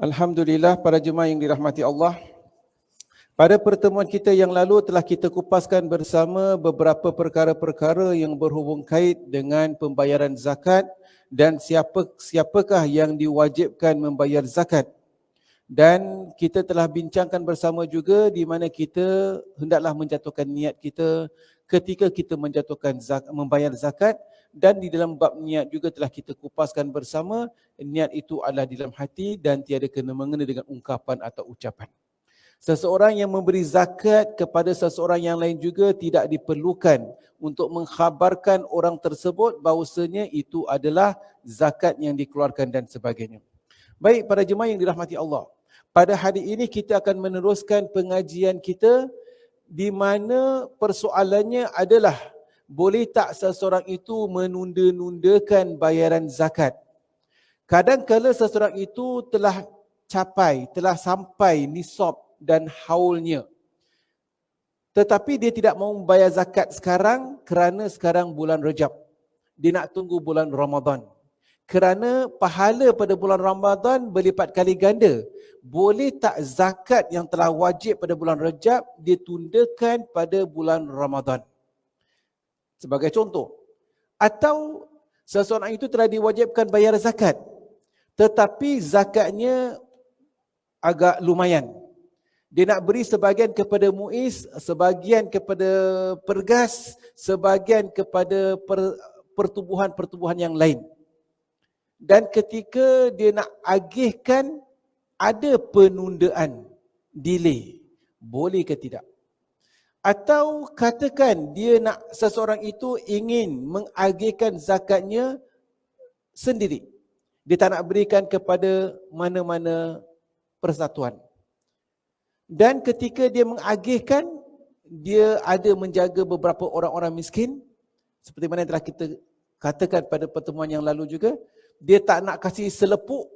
Alhamdulillah, para jemaah yang dirahmati Allah. Pada pertemuan kita yang lalu telah kita kupaskan bersama beberapa perkara-perkara yang berhubung kait dengan pembayaran zakat dan siapakah yang diwajibkan membayar zakat. Dan kita telah bincangkan bersama juga di mana kita hendaklah menjatuhkan niat kita ketika kita membayar zakat, dan di dalam bab niat juga telah kita kupaskan bersama niat itu adalah di dalam hati dan tiada kena-mengena dengan ungkapan atau ucapan. Seseorang yang memberi zakat kepada seseorang yang lain juga tidak diperlukan untuk mengkhabarkan orang tersebut bahawasanya itu adalah zakat yang dikeluarkan dan sebagainya. Baik, para jemaah yang dirahmati Allah, pada hari ini kita akan meneruskan pengajian kita di mana persoalannya adalah boleh tak seseorang itu menunda-nundakan bayaran zakat. Kadang-kala seseorang itu telah sampai nisab dan haulnya, tetapi dia tidak mahu membayar zakat sekarang kerana sekarang bulan Rajab. Dia nak tunggu bulan Ramadan. Kerana pahala pada bulan Ramadan berlipat kali ganda. Boleh tak zakat yang telah wajib pada bulan Rajab ditundakan pada bulan Ramadan? Sebagai contoh. Atau seseorang itu telah diwajibkan bayar zakat, tetapi zakatnya agak lumayan. Dia nak beri sebahagian kepada muiz, sebahagian kepada pergas, sebahagian kepada pertubuhan-pertubuhan yang lain. Dan ketika dia nak agihkan, ada penundaan, delay. Boleh ke tidak? Atau katakan seseorang itu ingin mengagihkan zakatnya sendiri. Dia tak nak berikan kepada mana-mana persatuan. Dan ketika dia mengagihkan, dia ada menjaga beberapa orang-orang miskin. Seperti mana yang telah kita katakan pada pertemuan yang lalu juga. Dia tak nak kasih selepuk,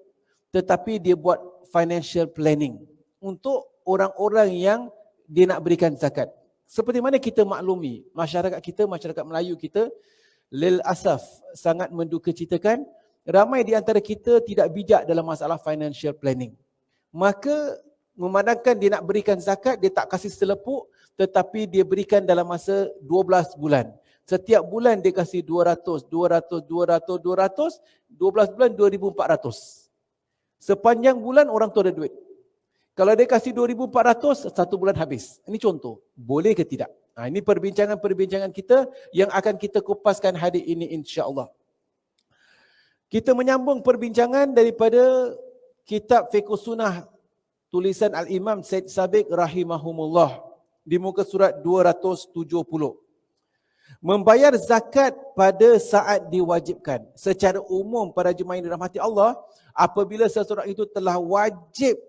tetapi dia buat financial planning untuk orang-orang yang dia nak berikan zakat. Seperti mana kita maklumi, masyarakat kita, masyarakat Melayu kita, lil asaf, sangat mendukacitakan, ramai di antara kita tidak bijak dalam masalah financial planning. Maka memandangkan dia nak berikan zakat, dia tak kasih selepuk, tetapi dia berikan dalam masa 12 bulan. Setiap bulan dia kasih 200, 12 bulan 2,400. Sepanjang bulan orang tu ada duit. Kalau dia kasih 2,400, satu bulan habis. Ini contoh. Boleh ke tidak? Ini perbincangan-perbincangan kita yang akan kita kupaskan hari ini insya-Allah. Kita menyambung perbincangan daripada kitab Fiqh Sunnah tulisan Al-Imam Said Sabiq rahimahumullah di muka surat 270. Membayar zakat pada saat diwajibkan. Secara umum para jemaah yang dirahmati Allah, apabila seseorang itu telah wajib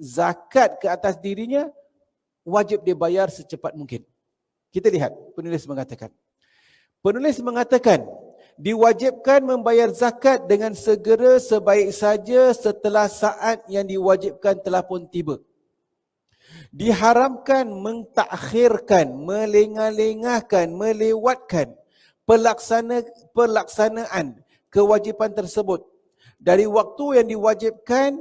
zakat ke atas dirinya, wajib dia bayar secepat mungkin. Kita lihat penulis mengatakan diwajibkan membayar zakat dengan segera sebaik saja setelah saat yang diwajibkan telah pun tiba. Diharamkan mentakhirkan, melengah-lengahkan, melewatkan pelaksanaan kewajipan tersebut dari waktu yang diwajibkan,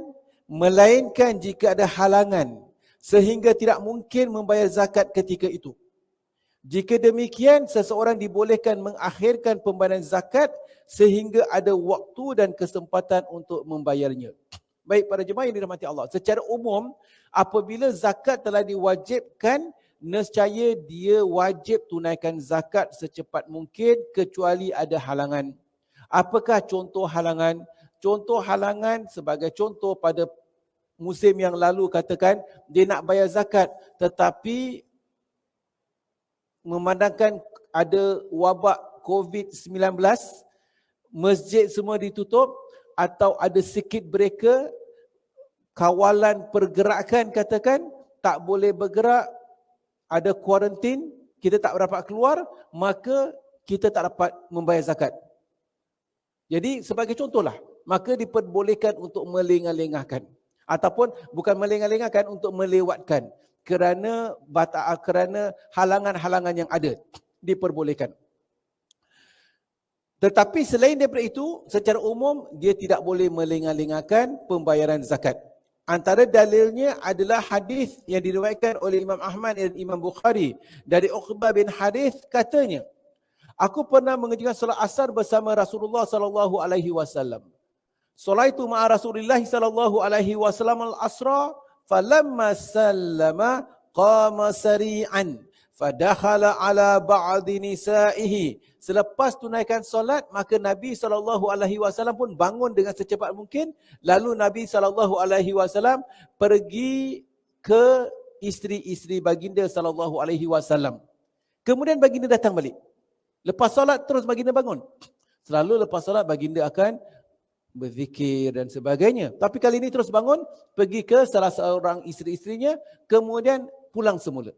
melainkan jika ada halangan sehingga tidak mungkin membayar zakat ketika itu. Jika demikian, seseorang dibolehkan mengakhirkan pembayaran zakat sehingga ada waktu dan kesempatan untuk membayarnya. Baik para jemaah yang dirahmati Allah, secara umum apabila zakat telah diwajibkan, nescaya dia wajib tunaikan zakat secepat mungkin kecuali ada halangan. Apakah contoh halangan? Contoh halangan sebagai contoh pada musim yang lalu, katakan dia nak bayar zakat tetapi memandangkan ada wabak COVID-19, masjid semua ditutup atau ada sikit breaker, kawalan pergerakan katakan tak boleh bergerak, ada kuarantin, kita tak dapat keluar, maka kita tak dapat membayar zakat. Jadi sebagai contohlah, maka diperbolehkan untuk melengah-lengahkan ataupun bukan melengah-lengahkan, untuk melewatkan kerana halangan-halangan yang ada, diperbolehkan. Tetapi selain daripada itu, secara umum dia tidak boleh melengah-lengahkan pembayaran zakat. Antara dalilnya adalah hadis yang diriwayatkan oleh Imam Ahmad dan Imam Bukhari dari Uqbah bin Harith, katanya, aku pernah mengerjakan solat asar bersama Rasulullah sallallahu alaihi wasallam. Solaitu ma'a Rasulillah sallallahu alaihi wasallam al-asra, falamma sallama qama sari'an fadakhala ala ba'di nisaihi. Selepas tunaikan solat, maka Nabi SAW pun bangun dengan secepat mungkin. Lalu Nabi SAW pergi ke isteri-isteri baginda SAW. Kemudian baginda datang balik. Lepas solat terus baginda bangun. Selalu lepas solat baginda akan berzikir dan sebagainya. Tapi kali ini terus bangun, pergi ke salah seorang isteri-isterinya, kemudian pulang semula.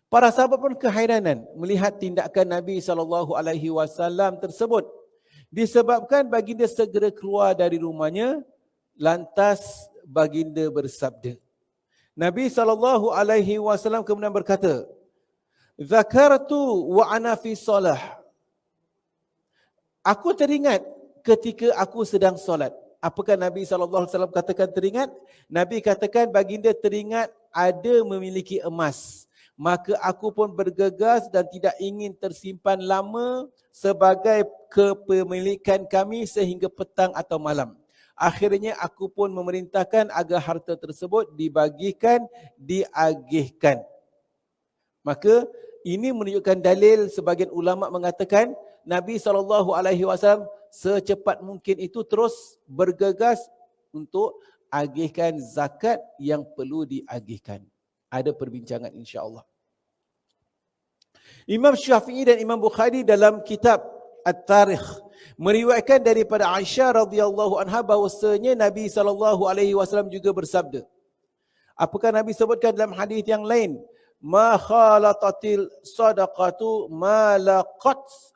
Para sahabat pun kehairanan melihat tindakan Nabi SAW tersebut. Disebabkan baginda segera keluar dari rumahnya, lantas baginda bersabda. Nabi SAW kemudian berkata, "Zakartu wa ana fi salah." Aku teringat ketika aku sedang solat. Apakah Nabi SAW katakan teringat? Nabi katakan baginda teringat ada memiliki emas. Maka aku pun bergegas dan tidak ingin tersimpan lama sebagai kepemilikan kami sehingga petang atau malam. Akhirnya aku pun memerintahkan agar harta tersebut dibagikan, diagihkan. Maka ini menunjukkan dalil sebagian ulama mengatakan Nabi SAW secepat mungkin itu terus bergegas untuk agihkan zakat yang perlu diagihkan. Ada perbincangan insya-Allah. Imam Syafi'i dan Imam Bukhari dalam kitab At-Tarikh meriwayatkan daripada Aisyah radhiyallahu anha bahwasanya Nabi SAW juga bersabda. Apakah Nabi sebutkan dalam hadis yang lain? Ma khalatatil sadaqatu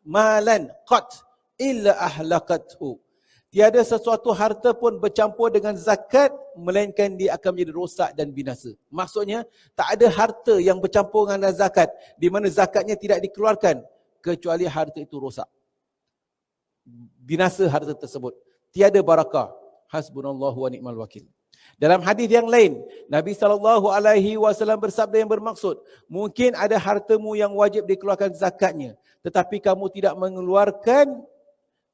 malan qat illa ahlakathu. Tiada sesuatu harta pun bercampur dengan zakat melainkan dia akan menjadi rosak dan binasa. Maksudnya tak ada harta yang bercampur dengan zakat di mana zakatnya tidak dikeluarkan kecuali harta itu rosak. Binasa harta tersebut. Tiada barakah. Hasbunallahu wa ni'mal wakil. Dalam hadis yang lain, Nabi SAW bersabda yang bermaksud, mungkin ada hartamu yang wajib dikeluarkan zakatnya, tetapi kamu tidak mengeluarkan.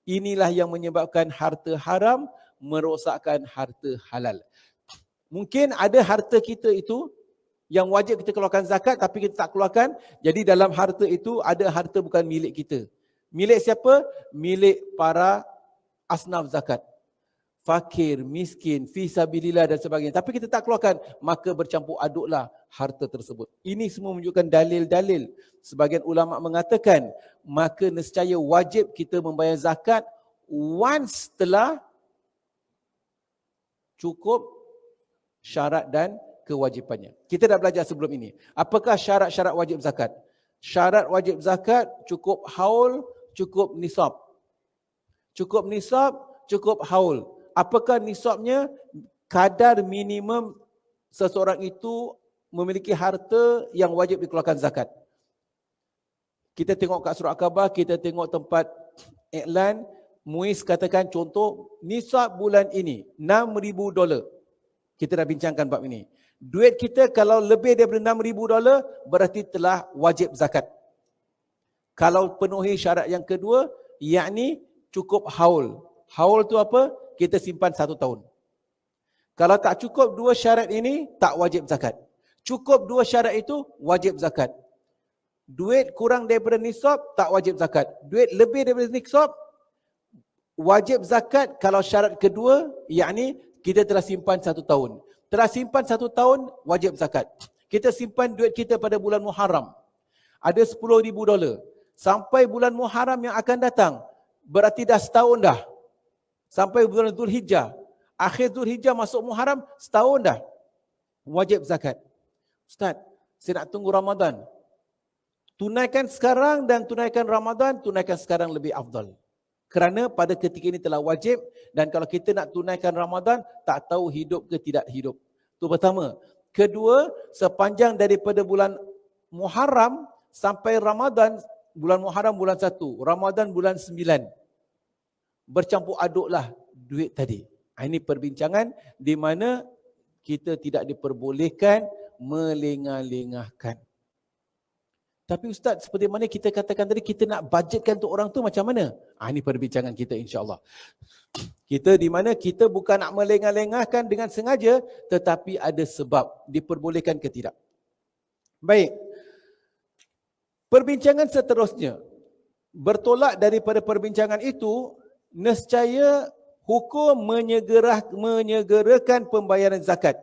Inilah yang menyebabkan harta haram merosakkan harta halal. Mungkin ada harta kita itu yang wajib kita keluarkan zakat tapi kita tak keluarkan. Jadi dalam harta itu ada harta bukan milik kita. Milik siapa? Milik para asnaf zakat. Fakir, miskin, fi sabilillah dan sebagainya. Tapi kita tak keluarkan, maka bercampur aduklah harta tersebut. Ini semua menunjukkan dalil-dalil. Sebagian ulama mengatakan, maka nescaya wajib kita membayar zakat once telah cukup syarat dan kewajipannya. Kita dah belajar sebelum ini. Apakah syarat-syarat wajib zakat? Syarat wajib zakat cukup haul, cukup nisab. Cukup nisab, cukup haul. Apakah nisabnya? Kadar minimum seseorang itu memiliki harta yang wajib dikeluarkan zakat. Kita tengok kat surat khabar, kita tengok tempat iklan, MUIS katakan contoh, nisab bulan ini $6,000. Kita dah bincangkan bab ini. Duit kita kalau lebih daripada $6,000 berarti telah wajib zakat. Kalau penuhi syarat yang kedua, yakni cukup haul. Haul tu apa? Kita simpan 1 tahun. Kalau tak cukup 2 syarat ini, tak wajib zakat. Cukup 2 syarat itu, wajib zakat. Duit kurang daripada nisab, tak wajib zakat. Duit lebih daripada nisab, wajib zakat kalau syarat kedua, yakni kita telah simpan 1 tahun. Telah simpan 1 tahun, wajib zakat. Kita simpan duit kita pada bulan Muharram. Ada $10,000. Sampai bulan Muharram yang akan datang, berarti dah setahun dah. Sampai bulan Zulhijjah. Akhir Zulhijjah masuk Muharram, setahun dah. Wajib zakat. Ustaz, saya nak tunggu Ramadan. Tunaikan sekarang dan tunaikan Ramadan, tunaikan sekarang lebih afdal. Kerana pada ketika ini telah wajib dan kalau kita nak tunaikan Ramadan, tak tahu hidup ke tidak hidup. Itu pertama. Kedua, sepanjang daripada bulan Muharram sampai Ramadan, bulan Muharram bulan 1, Ramadan bulan 9. Bercampur aduklah duit tadi. Ini perbincangan di mana kita tidak diperbolehkan melengah-lengahkan. Tapi Ustaz, seperti mana kita katakan tadi, kita nak budgetkan untuk orang tu macam mana? Ini perbincangan kita insya-Allah. Kita di mana kita bukan nak melengah-lengahkan dengan sengaja, tetapi ada sebab, diperbolehkan ke tidak. Baik. Perbincangan seterusnya, bertolak daripada perbincangan itu, nescaya hukum menyegerakan pembayaran zakat.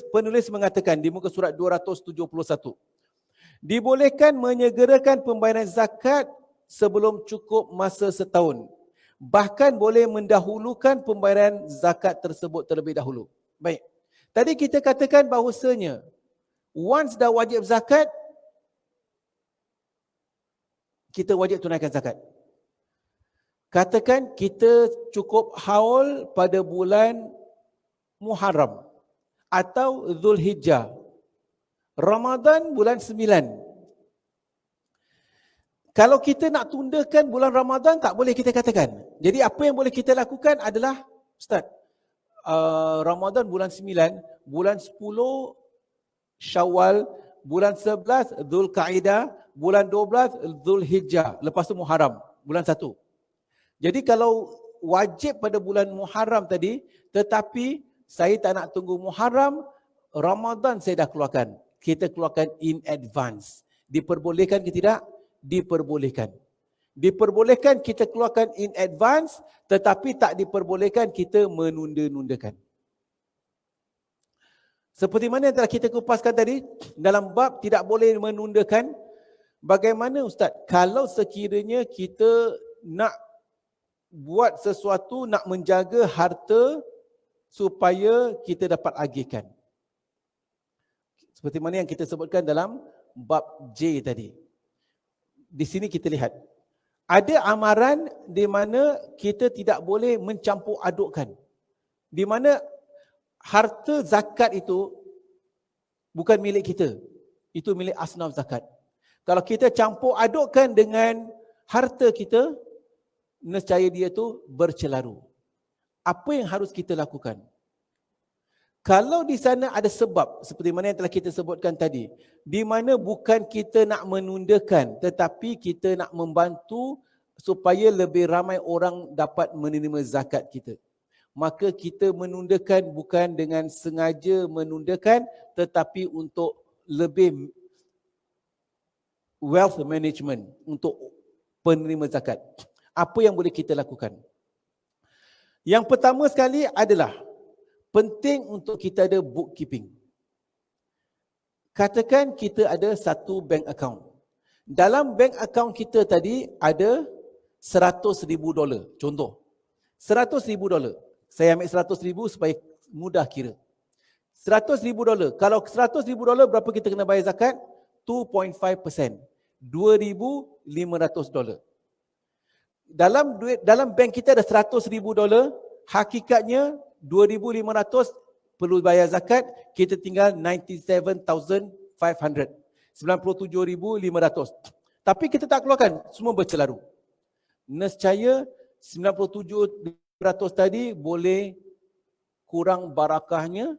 Penulis mengatakan di muka surat 271, dibolehkan menyegerakan pembayaran zakat sebelum cukup masa setahun. Bahkan boleh mendahulukan pembayaran zakat tersebut terlebih dahulu. Baik. Tadi kita katakan bahawasanya once dah wajib zakat, kita wajib tunaikan zakat. Katakan kita cukup haul pada bulan Muharram atau Zulhijjah. Ramadan bulan 9. Kalau kita nak tundakan bulan Ramadan, tak boleh kita katakan. Jadi apa yang boleh kita lakukan adalah, Ustaz, Ramadan bulan 9, bulan 10 Syawal, bulan 11 Zulkaidah, bulan 12 Zulhijjah, lepas tu Muharram, bulan 1. Jadi kalau wajib pada bulan Muharram tadi, tetapi saya tak nak tunggu Muharram, Ramadan saya dah keluarkan. Kita keluarkan in advance. Diperbolehkan ke tidak? Diperbolehkan. Diperbolehkan kita keluarkan in advance, tetapi tak diperbolehkan kita menunda-nundakan. Seperti mana yang telah kita kupaskan tadi, dalam bab tidak boleh menundakan, bagaimana Ustaz, kalau sekiranya kita nak buat sesuatu, nak menjaga harta supaya kita dapat agihkan. Seperti mana yang kita sebutkan dalam bab J tadi. Di sini kita lihat, ada amaran di mana kita tidak boleh mencampur adukkan. Di mana harta zakat itu bukan milik kita. Itu milik asnaf zakat. Kalau kita campur adukkan dengan harta kita, nescaya dia tu bercelaru. Apa yang harus kita lakukan? Kalau di sana ada sebab, seperti mana yang telah kita sebutkan tadi, di mana bukan kita nak menundakan, tetapi kita nak membantu supaya lebih ramai orang dapat menerima zakat kita. Maka kita menundakan bukan dengan sengaja menundakan, tetapi untuk lebih wealth management, untuk penerima zakat. Apa yang boleh kita lakukan? Yang pertama sekali adalah penting untuk kita ada bookkeeping. Katakan kita ada satu bank account. Dalam bank account kita tadi ada $100,000. Contoh, $100,000. Saya ambil $100,000 supaya mudah kira. $100,000. Kalau $100,000 berapa kita kena bayar zakat? 2.5%. $2,500. Dalam bank kita ada $100,000, hakikatnya 2,500 perlu bayar zakat, kita tinggal 97,500. 97,500. Tapi kita tak keluarkan, semua bercelaru. Nescaya 97,500 tadi boleh kurang barakahnya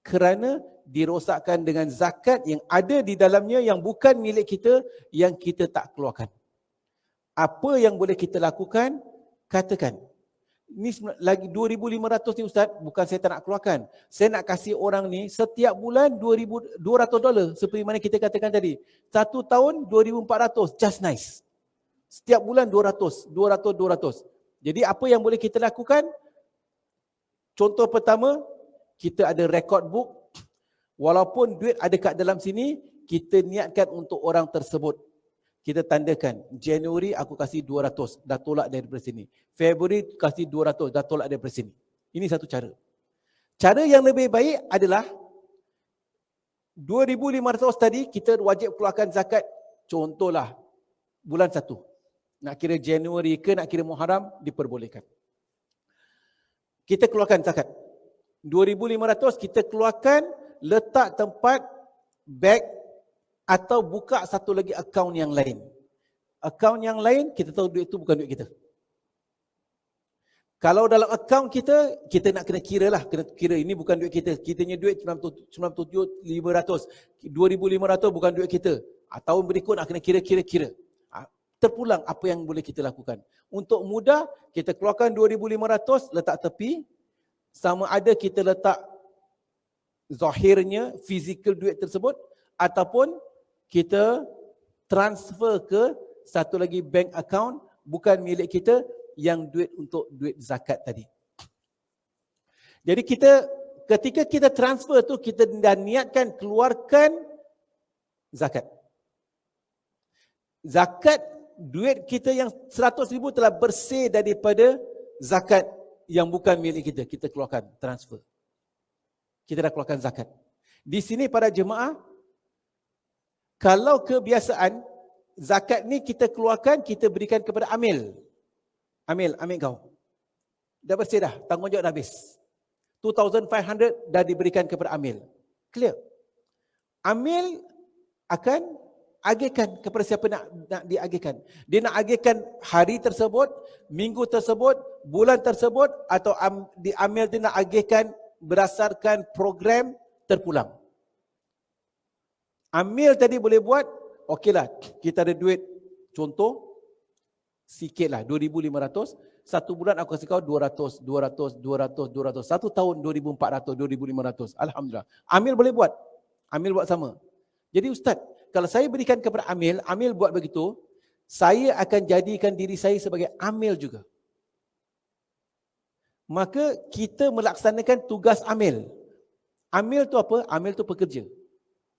kerana dirosakkan dengan zakat yang ada di dalamnya yang bukan milik kita, yang kita tak keluarkan. Apa yang boleh kita lakukan? Katakan, ni lagi 2,500 ni Ustaz, bukan saya tak nak keluarkan. Saya nak kasih orang ni setiap bulan $200, seperti mana kita katakan tadi. 1 tahun 2,400, just nice. Setiap bulan 200. Jadi apa yang boleh kita lakukan? Contoh pertama, kita ada record book. Walaupun duit ada kat dalam sini, kita niatkan untuk orang tersebut. Kita tandakan, Januari aku kasih 200, dah tolak daripada sini. Februari kasih 200, dah tolak daripada sini. Ini satu cara. Cara yang lebih baik adalah 2,500 tadi kita wajib keluarkan zakat. Contohlah bulan 1. Nak kira Januari ke nak kira Muharram, diperbolehkan. Kita keluarkan zakat. 2,500 kita keluarkan, letak tempat beg atau buka satu lagi akaun yang lain. Akaun yang lain kita tahu duit itu bukan duit kita. Kalau dalam akaun kita, kita nak kena kira lah. Kena kira ini bukan duit kita. Kitanya duit 97,500. 2,500 bukan duit kita. Tahun berikut nak kena kira-kira. Terpulang apa yang boleh kita lakukan. Untuk mudah, kita keluarkan 2,500, letak tepi. Sama ada kita letak zahirnya, fizikal duit tersebut, ataupun kita transfer ke satu lagi bank account bukan milik kita, yang duit untuk duit zakat tadi. Jadi ketika kita transfer tu, kita dah niatkan keluarkan zakat. Zakat duit kita yang 100,000 telah bersih daripada zakat yang bukan milik kita. Kita keluarkan, transfer. Kita dah keluarkan zakat. Di sini para jemaah, kalau kebiasaan, zakat ni kita keluarkan, kita berikan kepada amil. Amil kau. Dah bersih dah, tanggungjawab dah habis. 2,500 dah diberikan kepada amil. Clear. Amil akan agihkan kepada siapa nak diagihkan. Dia nak agihkan hari tersebut, minggu tersebut, bulan tersebut, atau amil dia nak agihkan berdasarkan program terpulang. Amil tadi boleh buat, okeylah, kita ada duit, contoh, sikit lah, 2,500. Satu bulan aku kasih kau 200. Satu tahun 2,400, 2,500. Alhamdulillah. Amil boleh buat. Amil buat sama. Jadi Ustaz, kalau saya berikan kepada amil buat begitu, saya akan jadikan diri saya sebagai amil juga. Maka kita melaksanakan tugas amil. Amil tu apa? Amil tu pekerja.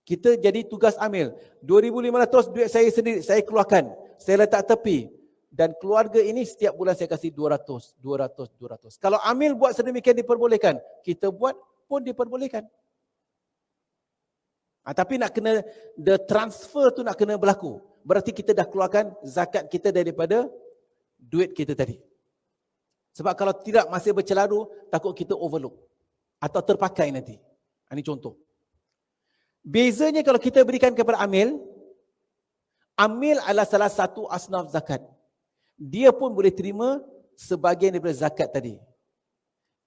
Kita jadi tugas amil. 2,500 duit saya sendiri, saya keluarkan. Saya letak tepi. Dan keluarga ini setiap bulan saya kasih 200. Kalau amil buat sedemikian diperbolehkan, kita buat pun diperbolehkan. Tapi nak kena, the transfer tu nak kena berlaku. Berarti kita dah keluarkan zakat kita daripada duit kita tadi. Sebab kalau tidak, masih bercelaru, takut kita overlook. Atau terpakai nanti. Ini contoh. Bezanya kalau kita berikan kepada amil adalah salah satu asnaf zakat. Dia pun boleh terima sebahagian daripada zakat tadi.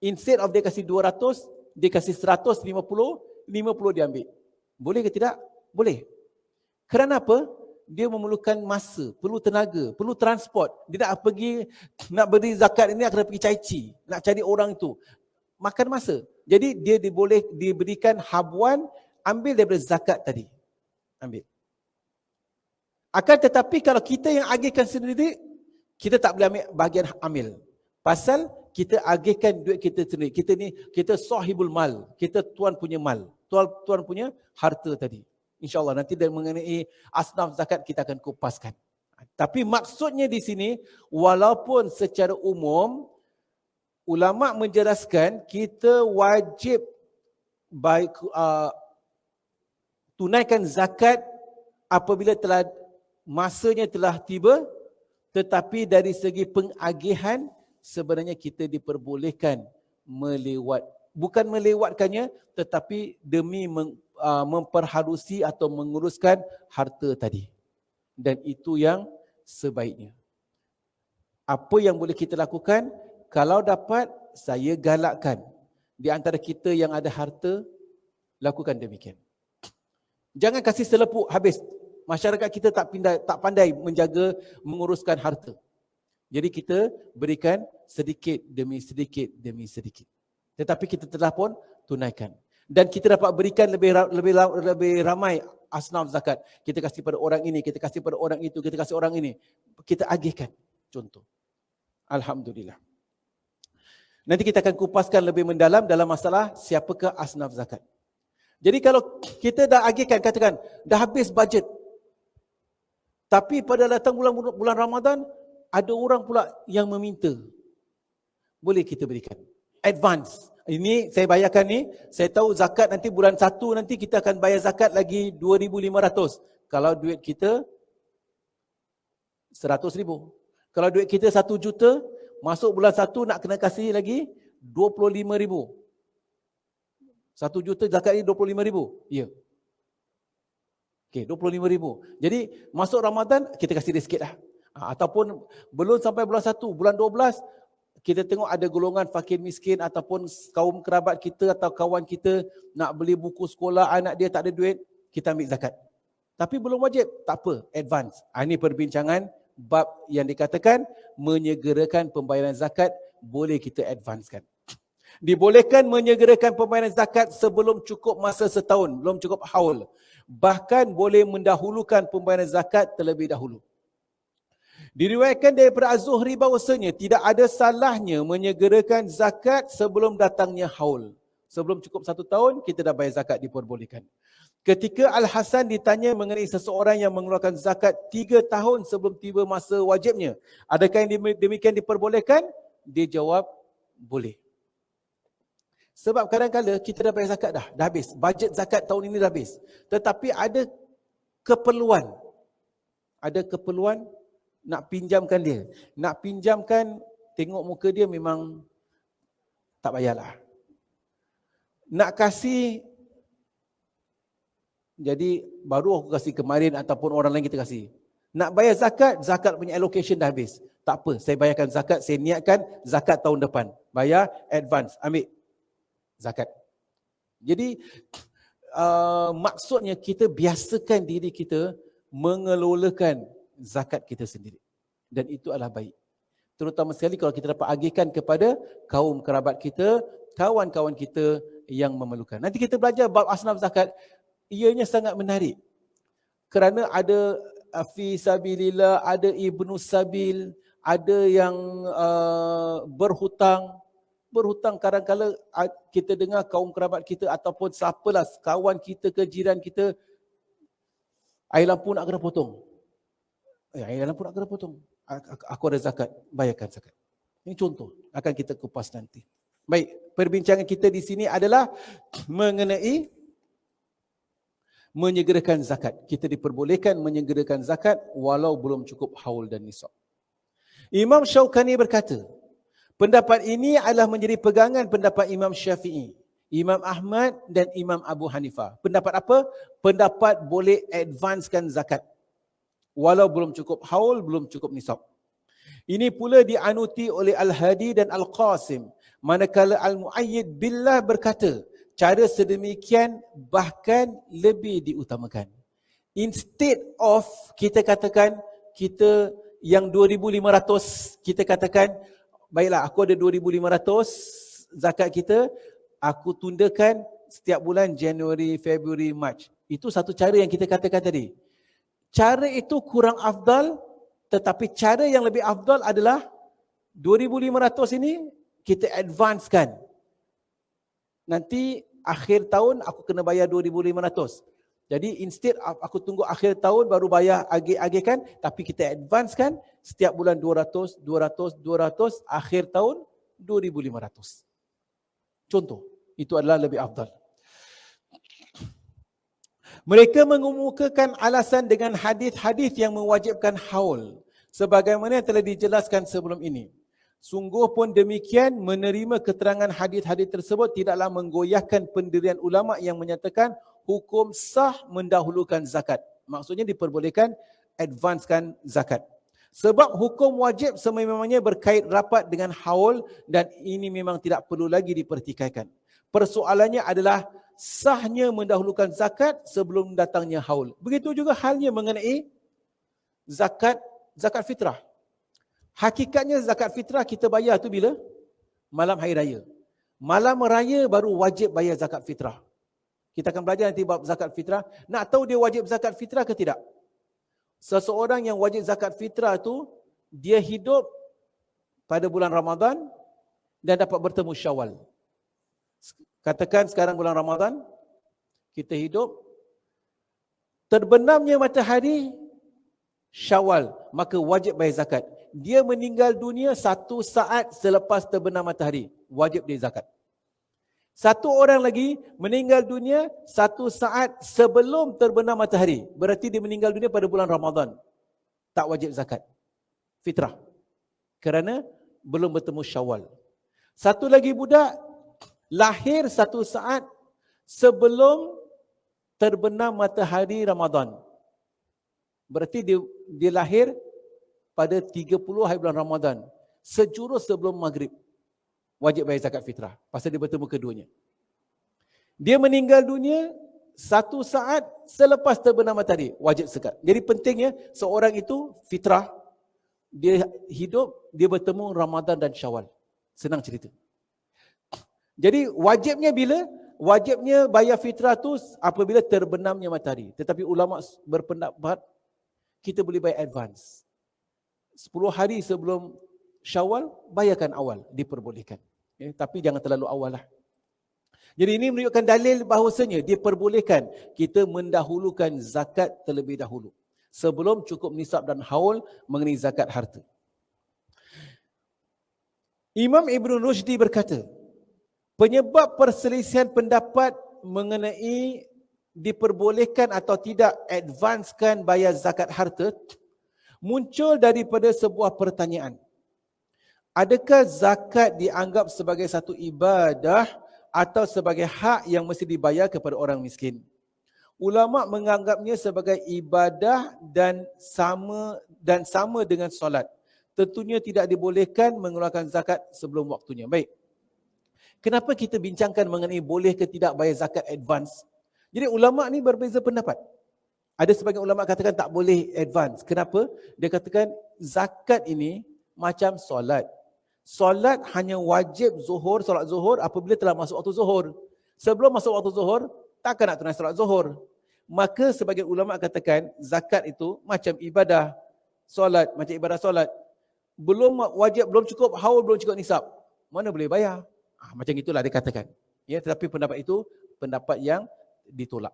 Instead of dia kasih 200, dia kasih 150, 50 dia ambil. Boleh ke tidak? Boleh. Kerana apa? Dia memerlukan masa, perlu tenaga, perlu transport. Dia nak pergi, nak beri zakat ini, nak kena pergi Chai Chee, nak cari orang itu. Makan masa. Jadi dia boleh diberikan habuan, ambil daripada zakat tadi. Ambil. Akan tetapi kalau kita yang agihkan sendiri, kita tak boleh ambil bahagian amil. Pasal kita agihkan duit kita sendiri. Kita sahibul mal. Kita tuan punya mal. Tuan punya harta tadi. InsyaAllah nanti mengenai asnaf zakat kita akan kupaskan. Tapi maksudnya di sini, walaupun secara umum, ulama menjelaskan kita wajib tunaikan zakat apabila masanya telah tiba. Tetapi dari segi pengagihan, sebenarnya kita diperbolehkan bukan melewatkannya, tetapi demi memperhalusi atau menguruskan harta tadi. Dan itu yang sebaiknya. Apa yang boleh kita lakukan? Kalau dapat, saya galakkan. Di antara kita yang ada harta, lakukan demikian. Jangan kasih selepuk habis. Masyarakat kita tak pandai menjaga, menguruskan harta. Jadi kita berikan sedikit demi sedikit demi sedikit. Tetapi kita telah pun tunaikan. Dan kita dapat berikan lebih ramai asnaf zakat. Kita kasih pada orang ini, kita kasih pada orang itu, kita kasih orang ini. Kita agihkan. Contoh. Alhamdulillah. Nanti kita akan kupaskan lebih mendalam dalam masalah siapakah asnaf zakat. Jadi kalau kita dah agihkan, katakan dah habis bajet. Tapi pada datang bulan Ramadan, ada orang pula yang meminta. Boleh kita berikan. Advance. Ini saya bayarkan ni, saya tahu zakat nanti bulan 1 nanti kita akan bayar zakat lagi 2,500. Kalau duit kita 100,000. Kalau duit kita 1 juta, masuk bulan 1 nak kena kasih lagi 25,000. 1 juta zakat ni 25,000. Ya. Okey, 25,000. Jadi masuk Ramadan kita kasih dia sikit lah. Ataupun belum sampai bulan 1, bulan 12 kita tengok ada golongan fakir miskin ataupun kaum kerabat kita atau kawan kita nak beli buku sekolah, anak dia tak ada duit, kita ambil zakat. Tapi belum wajib, tak apa, advance. Ini perbincangan bab yang dikatakan menyegerakan pembayaran zakat, boleh kita advancekan. Dibolehkan menyegerakan pembayaran zakat sebelum cukup masa setahun, belum cukup haul. Bahkan boleh mendahulukan pembayaran zakat terlebih dahulu. Diriwayatkan daripada Az-Zuhri bahawasanya tidak ada salahnya menyegerakan zakat sebelum datangnya haul. Sebelum cukup 1 tahun, kita dah bayar zakat, diperbolehkan. Ketika Al-Hasan ditanya mengenai seseorang yang mengeluarkan zakat 3 tahun sebelum tiba masa wajibnya, adakah yang demikian diperbolehkan? Dia jawab, boleh. Sebab kadang-kadang kita dah bayar zakat dah habis. Bajet zakat tahun ini dah habis. Tetapi ada keperluan. Ada keperluan nak pinjamkan dia. Nak pinjamkan, tengok muka dia memang tak payahlah. Nak kasih, jadi baru aku kasih kemarin ataupun orang lain kita kasih. Nak bayar zakat, zakat punya allocation dah habis. Tak apa, saya bayarkan zakat, saya niatkan zakat tahun depan. Bayar advance, ambil zakat. Jadi maksudnya kita biasakan diri kita mengelolakan zakat kita sendiri. Dan itu adalah baik. Terutama sekali kalau kita dapat agihkan kepada kaum kerabat kita, kawan-kawan kita yang memerlukan. Nanti kita belajar bab asnaf zakat, ianya sangat menarik. Kerana ada fi sabilillah, ada ibnu sabil, ada yang berhutang. Berhutang kadang-kadang kita dengar kaum kerabat kita ataupun siapalah kawan kita ke jiran kita, air lampu nak kena potong. Air lampu nak kena potong. Aku ada zakat, bayarkan zakat. Ini contoh, akan kita kupas nanti. Baik, perbincangan kita di sini adalah mengenai menyegerakan zakat. Kita diperbolehkan menyegerakan zakat walau belum cukup haul dan nisab. Imam Syaukani berkata, pendapat ini adalah menjadi pegangan pendapat Imam Syafi'i, Imam Ahmad dan Imam Abu Hanifah. Pendapat apa? Pendapat boleh advancekan zakat walau belum cukup haul, belum cukup nisab. Ini pula dianuti oleh Al-Hadi dan Al-Qasim. Manakala Al-Mu'ayyid Billah berkata, cara sedemikian bahkan lebih diutamakan. Instead of kita katakan kita yang 2,500, kita katakan, baiklah aku ada 2,500 zakat kita, aku tundakan setiap bulan Januari, Februari, Mac. Itu satu cara yang kita katakan tadi. Cara itu kurang afdal, tetapi cara yang lebih afdal adalah 2,500 ini kita advancekan. Nanti akhir tahun aku kena bayar 2,500. Jadi instead aku tunggu akhir tahun baru bayar agih-agihkan, tapi kita advancekan setiap bulan 200, 200, 200, akhir tahun 2,500. Contoh, itu adalah lebih afdal. Mereka mengemukakan alasan dengan hadis-hadis yang mewajibkan haul, sebagaimana yang telah dijelaskan sebelum ini. Sungguh pun demikian, menerima keterangan hadis-hadis tersebut tidaklah menggoyahkan pendirian ulama yang menyatakan hukum sah mendahulukan zakat. Maksudnya diperbolehkan advancekan zakat. Sebab hukum wajib sememangnya berkait rapat dengan haul dan ini memang tidak perlu lagi dipertikaikan. Persoalannya adalah sahnya mendahulukan zakat sebelum datangnya haul. Begitu juga halnya mengenai zakat fitrah. Hakikatnya zakat fitrah kita bayar tu bila? Malam hari raya. Malam raya baru wajib bayar zakat fitrah. Kita akan belajar nanti bab zakat fitrah. Nak tahu dia wajib zakat fitrah ke tidak? Seseorang yang wajib zakat fitrah tu, dia hidup pada bulan Ramadan dan dapat bertemu Syawal. Katakan sekarang bulan Ramadan, kita hidup, terbenamnya matahari Syawal, maka wajib bayar zakat. Dia meninggal dunia 1 saat selepas terbenam matahari, wajib dia zakat. Satu orang lagi meninggal dunia 1 saat sebelum terbenam matahari, berarti dia meninggal dunia pada bulan Ramadan, tak wajib zakat fitrah kerana belum bertemu Syawal. Satu lagi budak lahir 1 saat sebelum terbenam matahari Ramadan, berarti dia lahir pada 30 hari bulan Ramadan. sejurus sebelum maghrib, wajib bayar zakat fitrah. Pasal dia bertemu keduanya. Dia meninggal dunia 1 saat selepas terbenam matahari, wajib zakat. Jadi pentingnya seorang itu fitrah, dia hidup, dia bertemu Ramadan dan Syawal. Senang cerita. Jadi wajibnya bila? Wajibnya bayar fitrah tu apabila terbenamnya matahari. Tetapi ulama berpendapat kita boleh bayar advance. 10 hari sebelum Syawal, bayarkan awal, diperbolehkan. Tapi jangan terlalu awal lah. Jadi ini menunjukkan dalil bahawasanya diperbolehkan kita mendahulukan zakat terlebih dahulu sebelum cukup nisab dan haul mengenai zakat harta. Imam Ibn Rushdi berkata, penyebab perselisihan pendapat mengenai diperbolehkan atau tidak advancekan bayar zakat harta muncul daripada sebuah pertanyaan. Adakah zakat dianggap sebagai satu ibadah atau sebagai hak yang mesti dibayar kepada orang miskin? Ulama menganggapnya sebagai ibadah dan sama dengan solat. Tentunya tidak dibolehkan mengeluarkan zakat sebelum waktunya. Baik. Kenapa kita bincangkan mengenai boleh ke tidak bayar zakat advance? Jadi ulama ni berbeza pendapat. Ada sebagian ulama katakan tak boleh advance. Kenapa? Dia katakan zakat ini macam solat. Solat hanya wajib zuhur, solat zuhur apabila telah masuk waktu zuhur. Sebelum masuk waktu zuhur, takkan nak tunai solat zuhur. Maka sebagian ulama katakan zakat itu macam ibadah solat, macam ibadah solat. Belum wajib, belum cukup haul, belum cukup nisab. Mana boleh bayar? Macam itulah dia katakan. Ya, tetapi pendapat itu pendapat yang ditolak.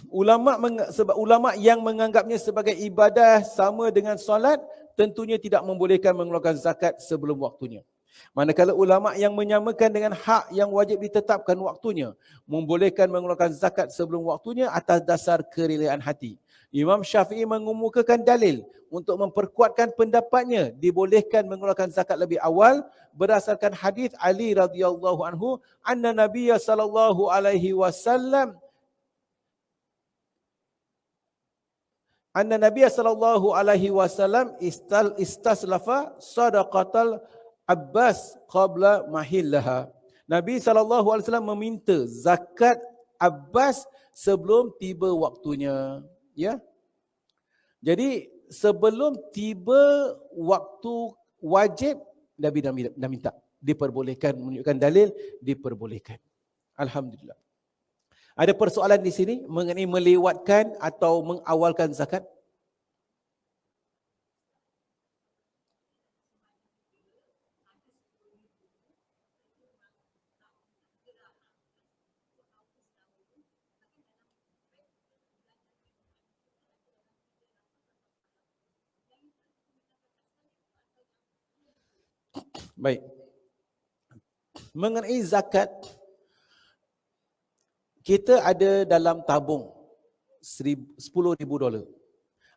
Ulama yang menganggapnya sebagai ibadah sama dengan solat tentunya tidak membolehkan mengeluarkan zakat sebelum waktunya. Manakala ulama yang menyamakan dengan hak yang wajib ditetapkan waktunya membolehkan mengeluarkan zakat sebelum waktunya atas dasar kerelaan hati. Imam Syafi'i mengemukakan dalil untuk memperkuatkan pendapatnya dibolehkan mengeluarkan zakat lebih awal berdasarkan hadis Ali radhiyallahu anhu anna Nabiy sallallahu alaihi wasallam anna Nabiy sallallahu alaihi wasallam istaslafa sadaqatal Abbas qabla mahillaha. Nabi sallallahu alaihi wasallam meminta zakat Abbas sebelum tiba waktunya, ya. Jadi sebelum tiba waktu wajib Nabi dah minta, diperbolehkan, menunjukkan dalil diperbolehkan. Alhamdulillah. Ada persoalan di sini mengenai melewatkan atau mengawalkan zakat? Baik. Mengenai zakat, kita ada dalam tabung $10,000.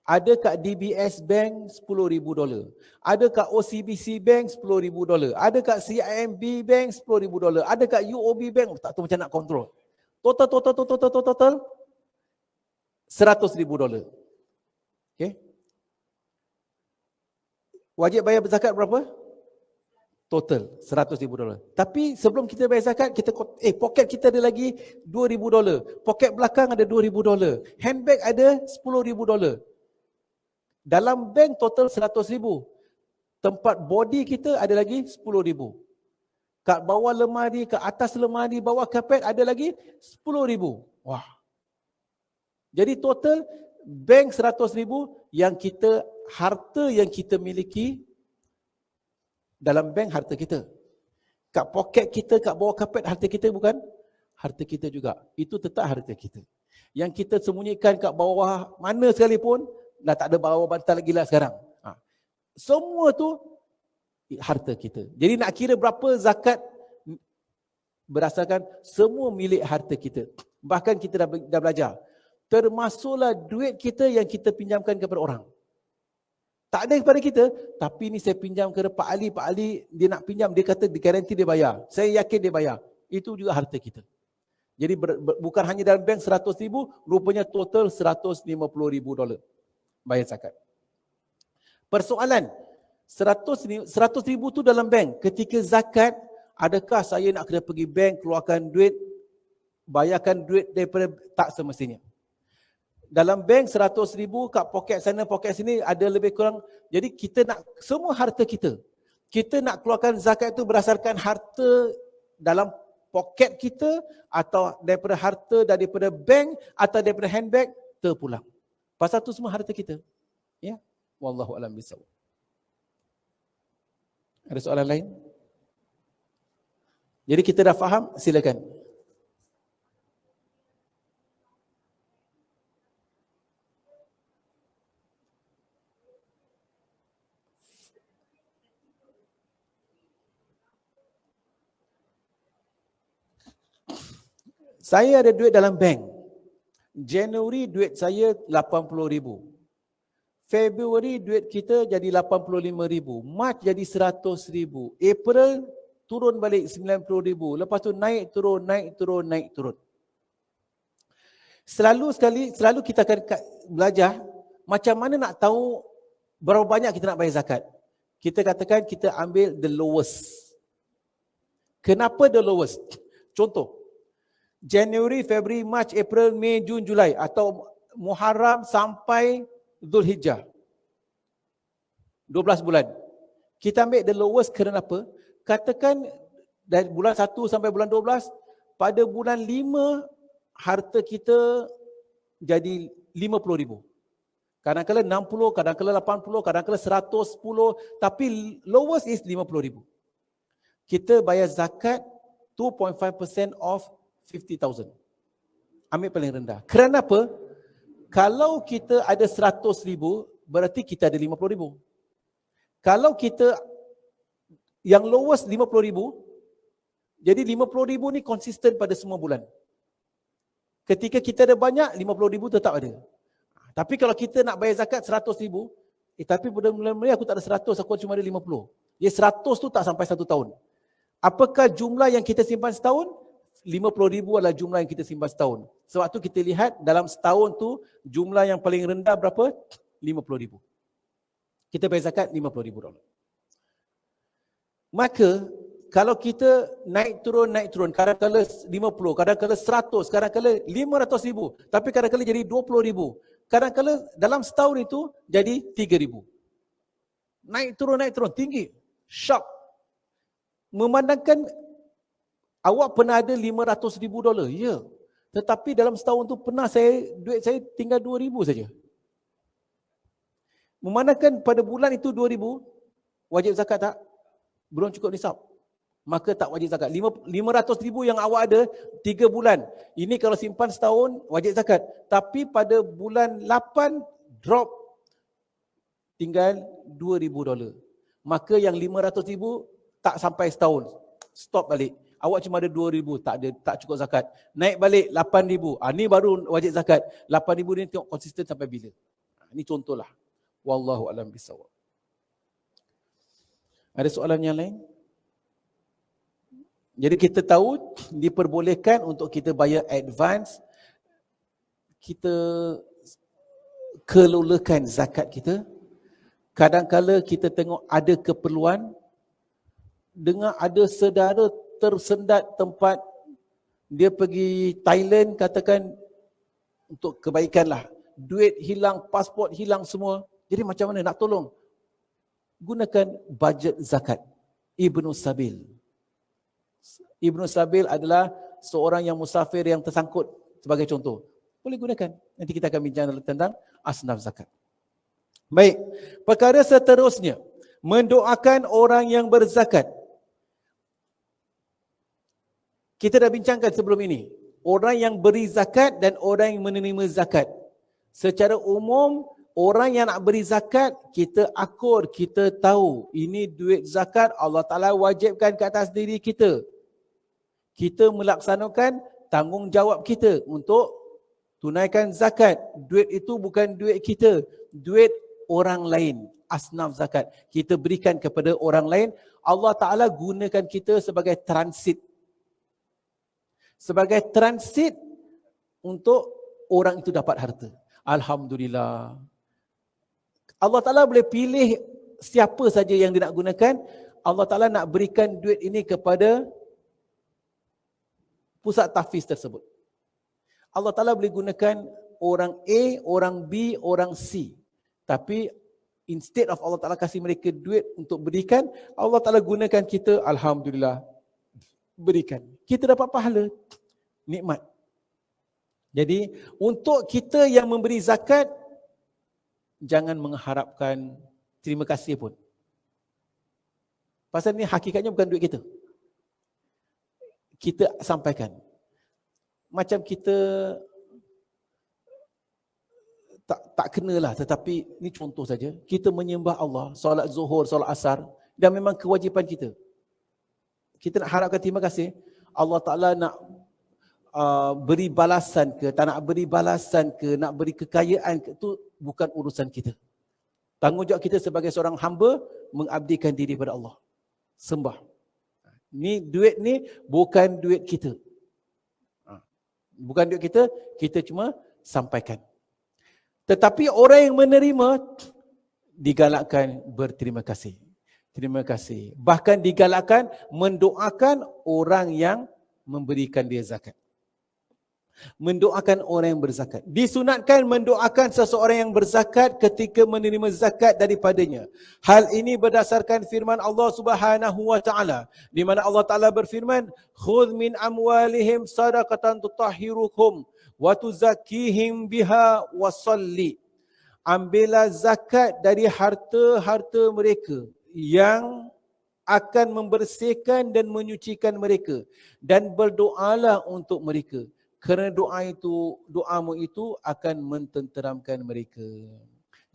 Ada kat DBS Bank $10,000. Ada kat OCBC Bank $10,000. Ada kat CIMB Bank $10,000. Ada kat UOB Bank, tak tahu macam nak kontrol. Total $100,000. Okay. Wajib bayar zakat berapa? Total $100,000. Tapi sebelum kita bayar zakat, kita poket kita ada lagi $2,000. Poket belakang ada $2,000. Handbag ada $10,000. Dalam bank total $100,000. Tempat body kita ada lagi $10,000. Kat bawah lemari, kat atas lemari, bawah kapet ada lagi $10,000. Wah. Jadi total bank $100,000 yang kita, harta yang kita miliki dalam bank harta kita. Kat poket kita, kat bawah kapet harta kita bukan? Harta kita juga. Itu tetap harta kita. Yang kita sembunyikan kat bawah mana sekalipun, dah tak ada bawah bantal lagi lah sekarang. Semua tu harta kita. Jadi nak kira berapa zakat berdasarkan semua milik harta kita. Bahkan kita dah belajar. Termasuklah duit kita yang kita pinjamkan kepada orang. Tak ada kepada kita, tapi ni saya pinjam kepada Pak Ali dia nak pinjam, dia kata di garanti dia bayar. Saya yakin dia bayar. Itu juga harta kita. Jadi bukan hanya dalam bank $100,000, rupanya total $150,000 bayar zakat. Persoalan, 100 ribu tu dalam bank. Ketika zakat, adakah saya nak kena pergi bank, keluarkan duit, bayarkan duit daripada, tak semestinya. Dalam bank 100 ribu, kat poket sana, poket sini ada lebih kurang. Jadi kita nak, semua harta kita nak keluarkan zakat itu berdasarkan harta dalam poket kita atau daripada harta daripada bank atau daripada handbag terpulang. Pasal tu semua harta kita. Ya. Wallahu a'lam bishawab. Ada soalan lain? Jadi kita dah faham, silakan. Saya ada duit dalam bank. Januari duit saya 80,000. Februari duit kita jadi 85,000. Mac jadi 100,000. April turun balik 90,000. Lepas tu naik turun, naik turun, naik turun. Selalu kita akan belajar macam mana nak tahu berapa banyak kita nak bayar zakat. Kita katakan kita ambil the lowest. Kenapa the lowest? Contoh, Januari, Februari, Mac, April, Mei, Jun, Julai atau Muharram sampai Zulhijjah. 12 bulan. Kita ambil the lowest kerana apa? Katakan dari bulan 1 sampai bulan 12, pada bulan 5 harta kita jadi 50,000. Kadang-kadang 60, kadang-kadang 80, kadang-kadang 110, tapi lowest is 50,000. Kita bayar zakat 2.5% of 50,000. Ambil paling rendah. Kerana apa? Kalau kita ada 100,000, berarti kita ada 50,000. Kalau kita yang lowest 50,000, jadi 50,000 ni konsisten pada semua bulan. Ketika kita ada banyak, 50,000 tetap ada. Tapi kalau kita nak bayar zakat 100,000, tapi pada mula-mula aku tak ada 100, aku cuma ada 50. Ya 100 tu tak sampai 1 tahun. Apakah jumlah yang kita simpan setahun? 50,000 adalah jumlah yang kita simpan setahun. Sebab tu kita lihat dalam setahun tu jumlah yang paling rendah berapa? 50,000. Kita bayar zakat $50,000. Maka kalau kita naik turun, kadang-kadang 50, kadang-kadang 100, kadang-kadang 500,000, tapi kadang-kadang jadi 20,000. Kadang-kadang dalam setahun itu jadi 3,000. Naik turun, tinggi. Shock. Memandangkan awak pernah ada $500,000, ya. Tetapi dalam setahun tu pernah duit saya tinggal 2,000 saja. Memandangkan pada bulan itu 2,000, wajib zakat tak? Belum cukup nisab. Maka tak wajib zakat. 500,000 yang awak ada 3 bulan. Ini kalau simpan setahun, wajib zakat. Tapi pada bulan 8, drop. Tinggal $2,000. Maka yang 500,000 tak sampai setahun. Stop balik. Awak cuma ada 2,000, tak cukup zakat. Naik balik 8,000. Ni baru wajib zakat. 8,000 ni tengok konsisten sampai bila. Ini contohlah. Wallahu a'lam bishawab. Ada soalan yang lain? Jadi kita tahu diperbolehkan untuk kita bayar advance. Kita kelolakan zakat kita. Kadang-kala kita tengok ada keperluan, dengar ada saudara tersendat tempat, dia pergi Thailand, katakan untuk kebaikan lah, duit hilang, pasport hilang semua. Jadi macam mana nak tolong? Gunakan bajet zakat. Ibnu Sabil. Ibnu Sabil adalah seorang yang musafir yang tersangkut sebagai contoh. Boleh gunakan. Nanti kita akan bincang tentang asnaf zakat. Baik, perkara seterusnya, mendoakan orang yang berzakat. Kita dah bincangkan sebelum ini. Orang yang beri zakat dan orang yang menerima zakat. Secara umum, orang yang nak beri zakat, kita akur, kita tahu ini duit zakat Allah Ta'ala wajibkan ke atas diri kita. Kita melaksanakan tanggungjawab kita untuk tunaikan zakat. Duit itu bukan duit kita, duit orang lain. Asnaf zakat. Kita berikan kepada orang lain. Allah Ta'ala gunakan kita sebagai transit. Sebagai transit untuk orang itu dapat harta. Alhamdulillah. Allah Ta'ala boleh pilih siapa saja yang dia nak gunakan, Allah Ta'ala nak berikan duit ini kepada pusat tahfiz tersebut. Allah Ta'ala boleh gunakan orang A, orang B, orang C. Tapi instead of Allah Ta'ala kasih mereka duit untuk berikan, Allah Ta'ala gunakan kita, Alhamdulillah, berikan. Kita dapat pahala, nikmat. Jadi untuk kita yang memberi zakat, jangan mengharapkan terima kasih pun. Pasal ni hakikatnya bukan duit kita. Kita sampaikan. Macam kita tak kenalah, tetapi ni contoh saja. Kita menyembah Allah, solat zuhur, solat asar, dan memang kewajipan kita. Kita nak harapkan terima kasih. Allah Ta'ala nak beri balasan ke, tak nak beri balasan ke, nak beri kekayaan ke, itu bukan urusan kita. Tanggungjawab kita sebagai seorang hamba, mengabdikan diri pada Allah. Sembah. Ni duit ni bukan duit kita. Bukan duit kita, kita cuma sampaikan. Tetapi orang yang menerima, digalakkan berterima kasih. Terima kasih. Bahkan digalakkan mendoakan orang yang memberikan dia zakat. Mendoakan orang yang berzakat. Disunatkan mendoakan seseorang yang berzakat ketika menerima zakat daripadanya. Hal ini berdasarkan firman Allah Subhanahu wa taala, di mana Allah Taala berfirman, "Khudh min amwalihim shadaqatan tutahhiruhum wa tuzakkihim biha wa shalli." Ambillah zakat dari harta-harta mereka yang akan membersihkan dan menyucikan mereka, dan berdoalah untuk mereka. Kerana doamu itu akan mententeramkan mereka.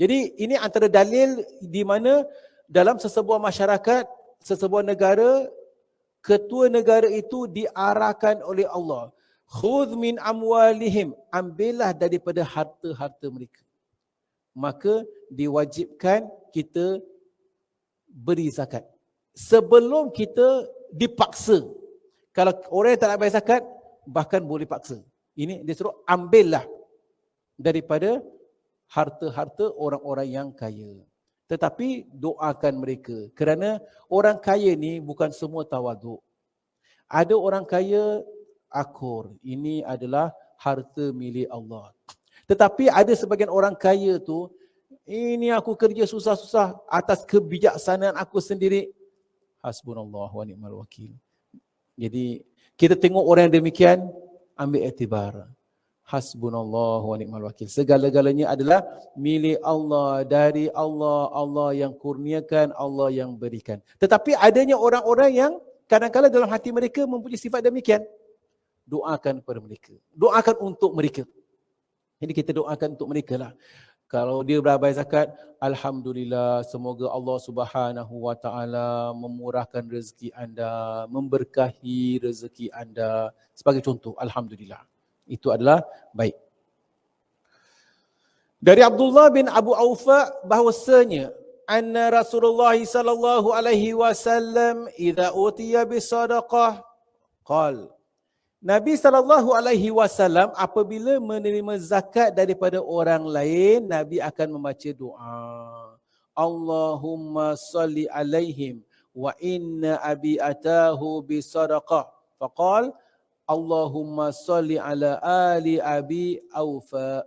Jadi ini antara dalil di mana dalam sesebuah masyarakat, sesebuah negara, ketua negara itu diarahkan oleh Allah. Khudh min amwalihim, ambillah daripada harta-harta mereka. Maka diwajibkan kita beri zakat. Sebelum kita dipaksa. Kalau orang yang tak nak bayar zakat, bahkan boleh paksa. Ini dia suruh ambillah daripada harta-harta orang-orang yang kaya. Tetapi doakan mereka. Kerana orang kaya ni bukan semua tawaduk. Ada orang kaya akur. Ini adalah harta milik Allah. Tetapi ada sebagian orang kaya tu, ini aku kerja susah-susah atas kebijaksanaan aku sendiri. Hasbunallah wa ni'mal wakil. Jadi kita tengok orang yang demikian, ambil iktibar. Hasbunallah wa ni'mal wakil. Segala-galanya adalah milik Allah, dari Allah, Allah yang kurniakan, Allah yang berikan. Tetapi adanya orang-orang yang kadang-kadang dalam hati mereka mempunyai sifat demikian. Doakan kepada mereka. Doakan untuk mereka. Jadi kita doakan untuk mereka lah. Kalau dia berbayar zakat, Alhamdulillah, semoga Allah Subhanahu wa taala memurahkan rezeki anda, memberkahi rezeki anda. Sebagai contoh, Alhamdulillah. Itu adalah baik. Dari Abdullah bin Abu Aufa bahwasanya anna Rasulullah sallallahu alaihi wasallam idza utiya bisadaqah qala, Nabi SAW apabila menerima zakat daripada orang lain, Nabi akan membaca doa. Allahumma salli alaihim wa inna abi atahu bisadaqah. Faqal, Allahumma salli ala ali abi Aufa.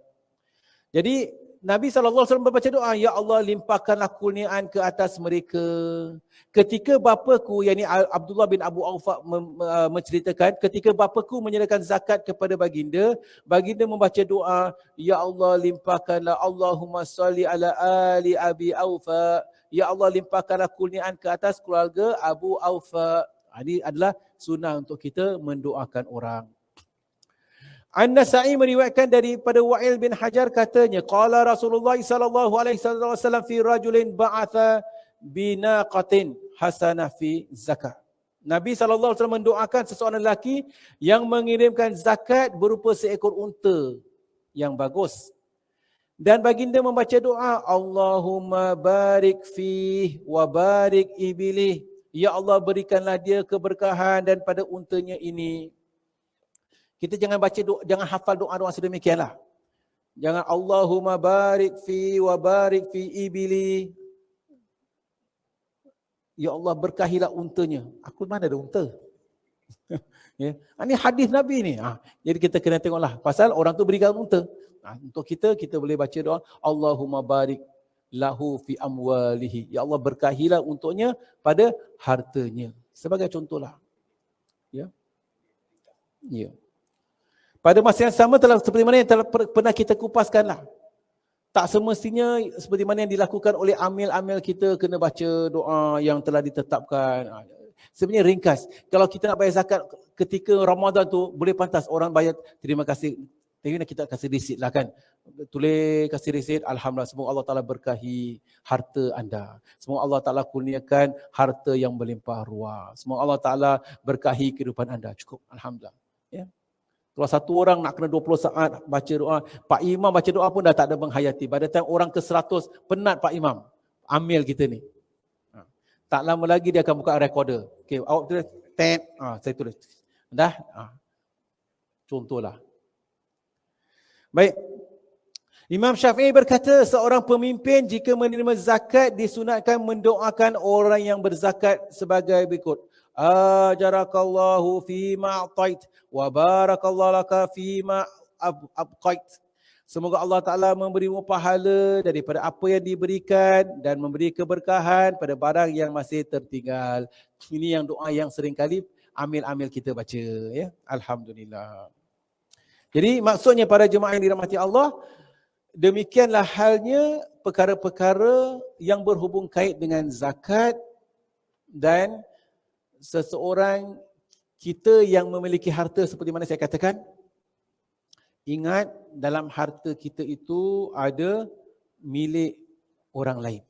Jadi Nabi SAW membaca doa, Ya Allah limpahkanlah kurniaan ke atas mereka. Ketika bapaku, yakni Abdullah bin Abu Aufa menceritakan, ketika bapaku menyerahkan zakat kepada baginda, baginda membaca doa, Ya Allah limpahkanlah, Allahumma salli ala ali abi Aufa. Ya Allah limpahkanlah kurniaan ke atas keluarga Abu Aufa. Ini adalah sunnah untuk kita mendoakan orang. An-Nasa'i meriwayatkan daripada Wa'il bin Hajar katanya, qala Rasulullah sallallahu alaihi wasallam fi rajulin ba'atha binaqatin hasanah fi zakah. Nabi sallallahu alaihi wasallam mendoakan seseorang lelaki yang mengirimkan zakat berupa seekor unta yang bagus. Dan baginda membaca doa, Allahumma barik fih wa barik ibilih. Ya Allah berikanlah dia keberkahan dan pada untanya ini. Kita jangan baca doa, jangan hafal doa-doa sedemikianlah. Jangan Allahumma barik fi wa barik fi ibili. Ya Allah berkahilah untanya. Aku mana ada unta? Ya. Ini hadis Nabi ni. Jadi kita kena tengoklah. Pasal orang tu berikan unta. Untuk kita boleh baca doa. Allahumma barik lahu fi amwalihi. Ya Allah berkahilah untuknya pada hartanya. Sebagai contohlah. Ya. Ya. Pada masa yang sama telah seperti mana yang telah pernah kita kupaskanlah. Tak semestinya seperti mana yang dilakukan oleh amil-amil kita kena baca doa yang telah ditetapkan. Sebenarnya ringkas. Kalau kita nak bayar zakat ketika Ramadan tu boleh pantas orang bayar terima kasih. Kita kasih receipt lah kan. Tulis kasih receipt. Alhamdulillah. Semoga Allah Ta'ala berkahi harta anda. Semoga Allah Ta'ala kurniakan harta yang berlimpah ruah. Semoga Allah Ta'ala berkahi kehidupan anda. Cukup. Alhamdulillah. Ya. Kalau satu orang nak kena 20 saat baca doa, Pak Imam baca doa pun dah tak ada menghayati. Pada time orang ke 100, penat Pak Imam. Amil kita ni. Tak lama lagi dia akan buka recorder. Okey, awak tulis, saya tulis. Dah? Contohlah. Baik. Imam Syafi'i berkata, seorang pemimpin jika menerima zakat disunatkan mendoakan orang yang berzakat sebagai berikut. Ajarakallahu fima a'tait wa barakallahu laka fima abqait. Semoga Allah Ta'ala memberimu pahala daripada apa yang diberikan dan memberi keberkahan pada barang yang masih tertinggal. Ini yang doa yang sering kali amil-amil kita baca. Ya, Alhamdulillah. Jadi maksudnya para jemaah yang dirahmati Allah, demikianlah halnya perkara-perkara yang berhubung kait dengan zakat dan seseorang kita yang memiliki harta seperti mana saya katakan, ingat dalam harta kita itu ada milik orang lain.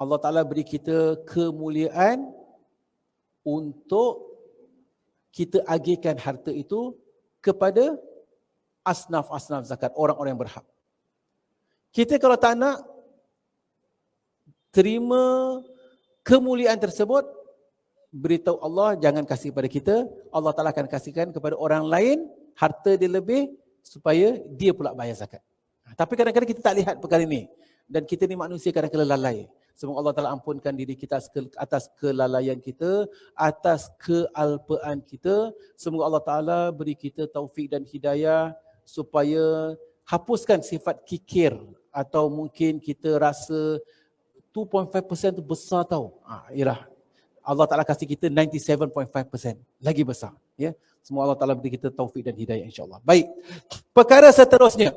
Allah Ta'ala beri kita kemuliaan untuk kita agihkan harta itu kepada asnaf-asnaf zakat, orang-orang yang berhak. Kita kalau tak nak terima kemuliaan tersebut, beritahu Allah jangan kasih pada kita, Allah Ta'ala akan kasihkan kepada orang lain, harta dia lebih supaya dia pula bayar zakat. Tapi kadang-kadang kita tak lihat perkara ini. Dan kita ni manusia kadang-kadang lalai. Semoga Allah Ta'ala ampunkan diri kita atas kelalaian kita, atas kealpaan kita. Semoga Allah Ta'ala beri kita taufik dan hidayah supaya hapuskan sifat kikir atau mungkin kita rasa 2.5% tu besar tau. Ialah Allah Ta'ala kasih kita 97.5%. Lagi besar. Ya. Semoga Allah Ta'ala beri kita taufik dan hidayah insyaAllah. Baik. Perkara seterusnya.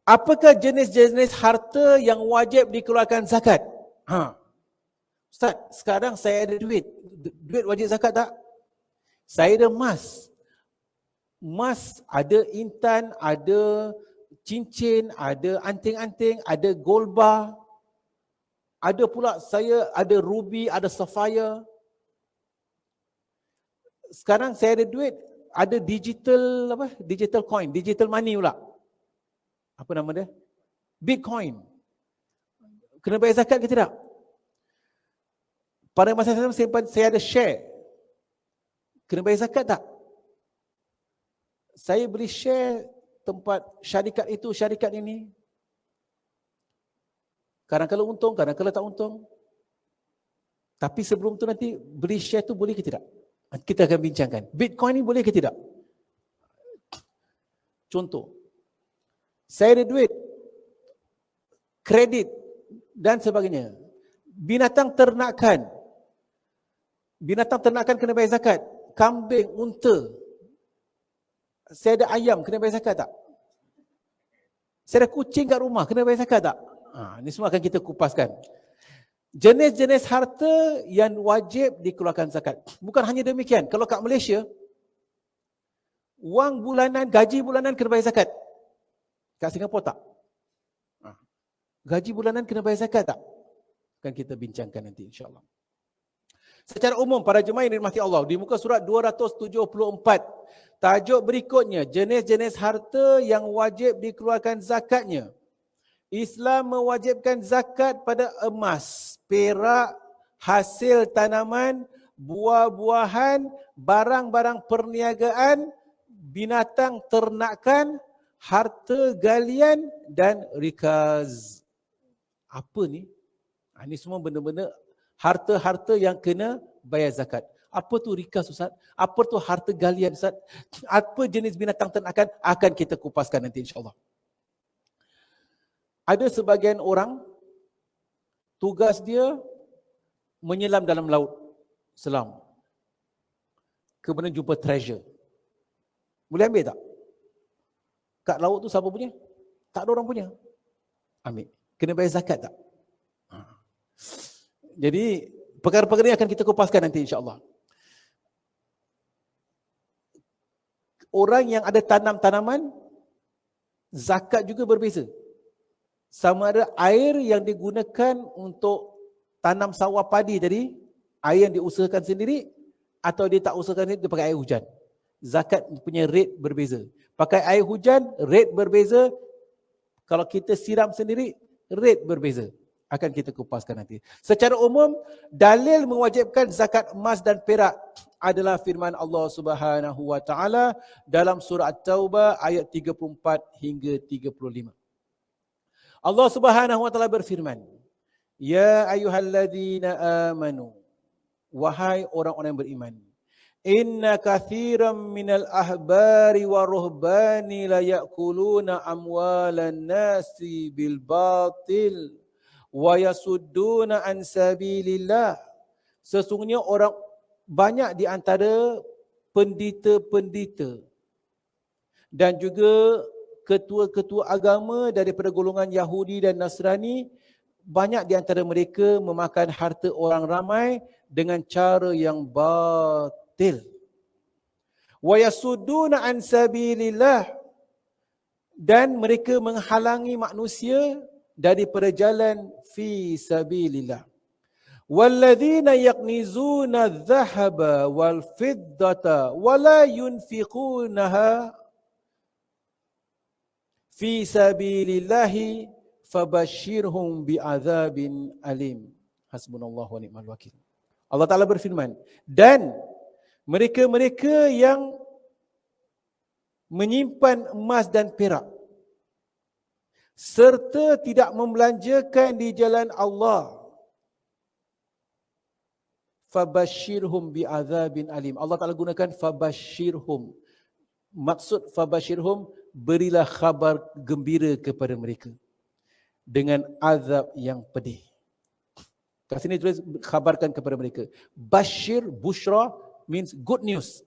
Apakah jenis-jenis harta yang wajib dikeluarkan zakat? Ustaz, sekarang saya ada duit. Duit wajib zakat tak? Saya ada emas. Emas ada intan, ada cincin, ada anting-anting, ada gold bar. Ada pula saya ada ruby, ada sapphire. Sekarang saya ada duit, ada digital digital coin, digital money pula. Apa nama dia? Bitcoin. Kena bayar zakat ke tidak? Pada masa yang sama saya ada share. Kena bayar zakat tak? Saya beli share tempat syarikat itu, syarikat ini. Kadang-kadang untung, kadang-kadang tak untung. Tapi sebelum tu nanti beli share tu boleh ke tidak? Kita akan bincangkan. Bitcoin ni boleh ke tidak? Contoh. Saya ada duit, kredit dan sebagainya. Binatang ternakan. Binatang ternakan kena bayar zakat. Kambing, unta. Saya ada ayam, kena bayar zakat tak? Saya ada kucing kat rumah, kena bayar zakat tak? Ini semua akan kita kupaskan. Jenis-jenis harta yang wajib dikeluarkan zakat. Bukan hanya demikian. Kalau kat Malaysia, wang bulanan, gaji bulanan kena bayar zakat. Kat Singapura tak? Gaji bulanan kena bayar zakat tak? Akan kita bincangkan nanti insyaAllah. Secara umum, para jemaah yang dirahmati Allah, di muka surat 274, tajuk berikutnya, jenis-jenis harta yang wajib dikeluarkan zakatnya. Islam mewajibkan zakat pada emas, perak, hasil tanaman, buah-buahan, barang-barang perniagaan, binatang ternakan, harta galian dan rikaz. Apa ni? Ini semua benda-benda harta-harta yang kena bayar zakat. Apa tu rikas Ustaz? Apa tu harta galian Ustaz? Apa jenis binatang ternakan? Akan kita kupaskan nanti insyaAllah. Ada sebagian orang, tugas dia menyelam dalam laut. Selam. Kemudian jumpa treasure. Boleh ambil tak? Kat laut tu siapa punya? Tak ada orang punya. Ambil. Kena bayar zakat tak? Jadi, perkara-perkara ini akan kita kupaskan nanti insyaAllah. Orang yang ada tanam tanaman, zakat juga berbeza. Sama ada air yang digunakan untuk tanam sawah padi tadi, air yang diusahakan sendiri, atau dia tak usahakan sendiri, dia pakai air hujan. Zakat punya rate berbeza. Pakai air hujan, rate berbeza. Kalau kita siram sendiri, rate berbeza. Akan kita kupaskan nanti. Secara umum, dalil mewajibkan zakat emas dan perak adalah firman Allah Subhanahu wa taala dalam surah At-Taubah ayat 34 hingga 35. Allah Subhanahu wa taala berfirman, "Ya ayyuhalladzina amanu", wahai orang-orang yang beriman, "Inna katsiran minal ahbari wa ruhbani la ya'kuluna amwalan nasi bil batil wa yasudduna an sabilillah." Sesungguhnya orang banyak di antara pendeta-pendeta dan juga ketua-ketua agama daripada golongan Yahudi dan Nasrani, banyak di antara mereka memakan harta orang ramai dengan cara yang batil. Wa yasudduna an sabilillah, dan mereka menghalangi manusia daripada jalan fi sabilillah. Walladzina yaknizuna adh-dhahaba wal fiddata wa la yunfiqunaha fi sabilillahi fabashshirhum bi'adzabin alim. Hasbunallahu wa ni'mal wakil. Allah Ta'ala berfirman, dan mereka-mereka yang menyimpan emas dan perak serta tidak membelanjakan di jalan Allah, fabashshirhum bi'adzabin alim. Allah Ta'ala gunakan fabashshirhum. Maksud fabashshirhum, berilah khabar gembira kepada mereka dengan azab yang pedih. Kat sini tulis khabarkan kepada mereka. Bashir, bushra means good news.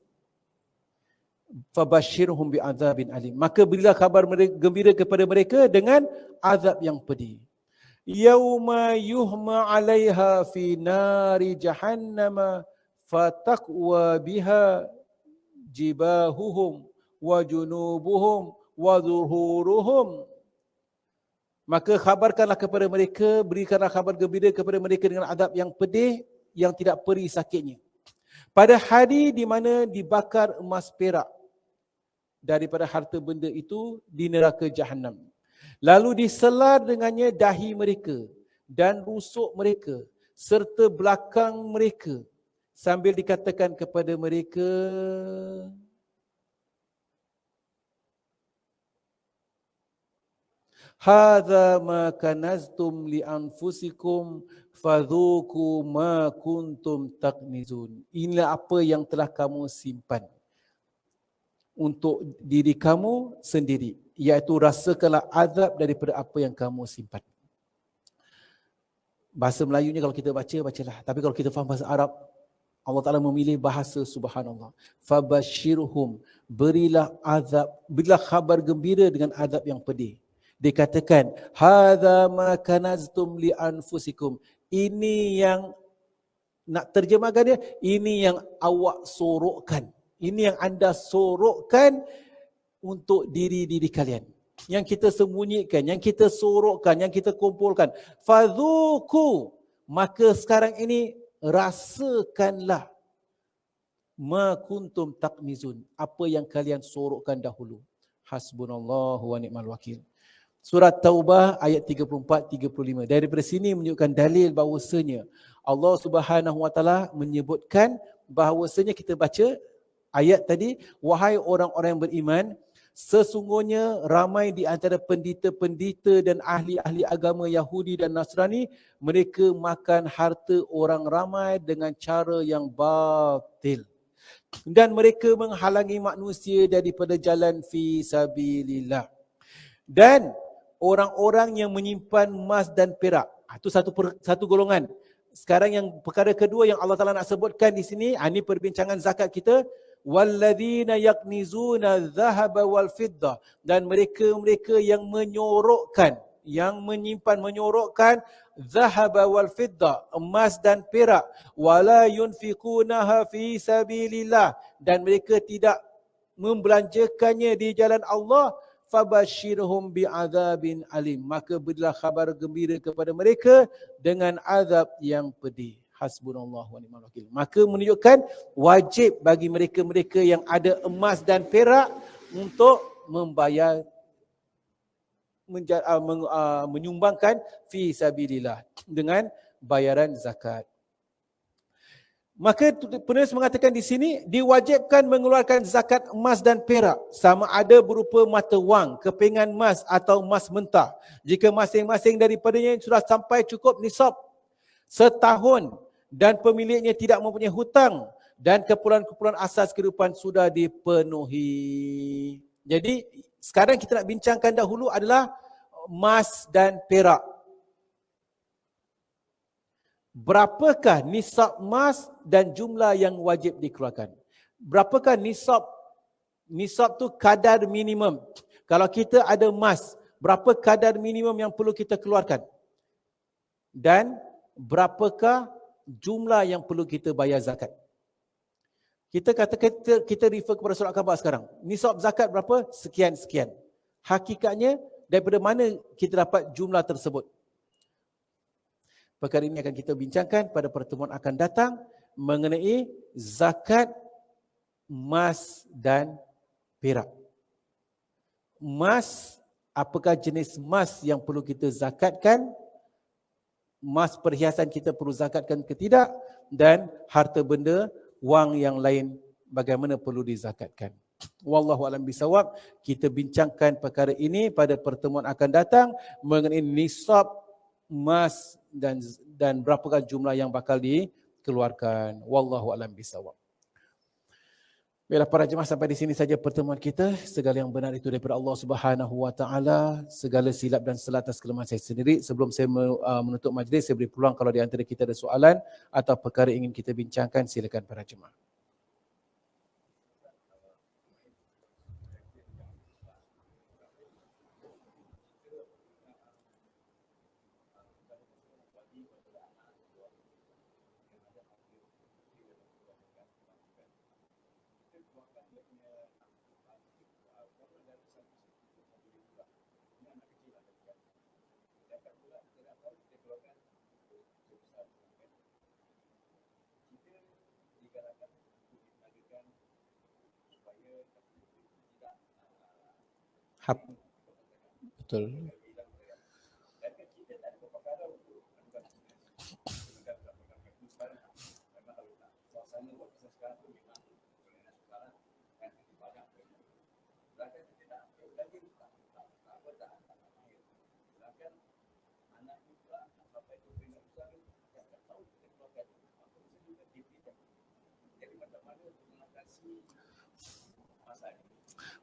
Fabashshirhum bi'adzabin alim. Maka berilah khabar gembira kepada mereka dengan azab yang pedih. Yauma yuhma 'alaiha fi nari jahannama fataqwa biha jibahuhum wa junubuhum wa zuhuruhum. Maka khabarkanlah kepada mereka, berikanlah khabar gembira kepada mereka dengan azab yang pedih yang tidak perih sakitnya. Pada hari di mana dibakar emas perak daripada harta benda itu di neraka Jahannam. Lalu diselar dengannya dahi mereka dan rusuk mereka serta belakang mereka sambil dikatakan kepada mereka, hadza ma kanaztum li anfusikum fadhuku ma kuntum taknizun. Inilah apa yang telah kamu simpan untuk diri kamu sendiri, iaitu rasakanlah azab daripada apa yang kamu simpan. Bahasa Melayunya kalau kita bacalah. Tapi kalau kita faham bahasa Arab, Allah Ta'ala memilih bahasa subhanallah. Fabashirhum, berilah azab, berilah khabar gembira dengan azab yang pedih. Dikatakan, hadza ma kanaztum li anfusikum. Ini yang, nak terjemahkan dia, ini yang awak sorokkan. Ini yang anda sorokkan untuk diri-diri kalian. Yang kita sembunyikan, yang kita sorokkan, yang kita kumpulkan. Fadhuku, maka sekarang ini rasakanlah ma kuntum taknizun, apa yang kalian sorokkan dahulu. Hasbunallahu wa ni'mal wakil. Surat Taubah ayat 34-35. Daripada sini menunjukkan dalil bahawasanya Allah Subhanahu wa taala menyebutkan bahawasanya, kita baca ayat tadi, wahai orang-orang yang beriman, Sesungguhnya ramai di antara pendeta-pendeta dan ahli-ahli agama Yahudi dan Nasrani, mereka makan harta orang ramai dengan cara yang batil. Dan mereka menghalangi manusia daripada jalan fi sabilillah. Dan orang-orang yang menyimpan emas dan perak, itu satu golongan. Sekarang yang perkara kedua yang Allah Taala nak sebutkan di sini, ini perbincangan zakat kita. Walladzina yaknizuna adh-dhahaba wal fiddah, dan mereka yang menyorokkan, yang menyorokkan dhahaba wal fiddah, emas dan perak, wala yunfikunaha fi sabilillah, dan mereka tidak membelanjakannya di jalan Allah, fabashirhum bi'adzabin alim, maka berilah khabar gembira kepada mereka dengan azab yang pedih. Hasbunallahu wa ni'mal wakil. Maka menunjukkan wajib bagi mereka-mereka yang ada emas dan perak untuk membayar, menyumbangkan fi sabilillah dengan bayaran zakat. Maka penulis mengatakan di sini, diwajibkan mengeluarkan zakat emas dan perak, sama ada berupa mata wang, kepingan emas atau emas mentah, jika masing-masing daripadanya sudah sampai cukup nisab setahun dan pemiliknya tidak mempunyai hutang dan keperluan-keperluan asas kehidupan sudah dipenuhi. Jadi sekarang kita nak bincangkan dahulu adalah emas dan perak. Berapakah nisab emas dan jumlah yang wajib dikeluarkan? Berapakah nisab? Nisab tu kadar minimum. Kalau kita ada emas, berapa kadar minimum yang perlu kita keluarkan? Dan berapakah jumlah yang perlu kita bayar zakat? Kita kata kita refer kepada surat khabar sekarang. Nisab zakat berapa? Sekian-sekian. Hakikatnya daripada mana kita dapat jumlah tersebut? Perkara ini akan kita bincangkan pada pertemuan akan datang mengenai zakat emas dan perak. Emas, apakah jenis emas yang perlu kita zakatkan? Emas perhiasan kita perlu zakatkan ke tidak? Dan harta benda, wang yang lain bagaimana perlu dizakatkan? Wallahu a'lam bisawab. Kita bincangkan perkara ini pada pertemuan akan datang mengenai nisab emas dan berapakah jumlah yang bakal dikeluarkan. Wallahu a'lam bisawab. Baiklah para jemaah, sampai di sini saja pertemuan kita. Segala yang benar itu daripada Allah Subhanahu wa taala, segala silap dan salah atas kelemahan saya sendiri. Sebelum saya menutup majlis, saya beri peluang kalau di antara kita ada soalan atau perkara ingin kita bincangkan, silakan para jemaah. Betul.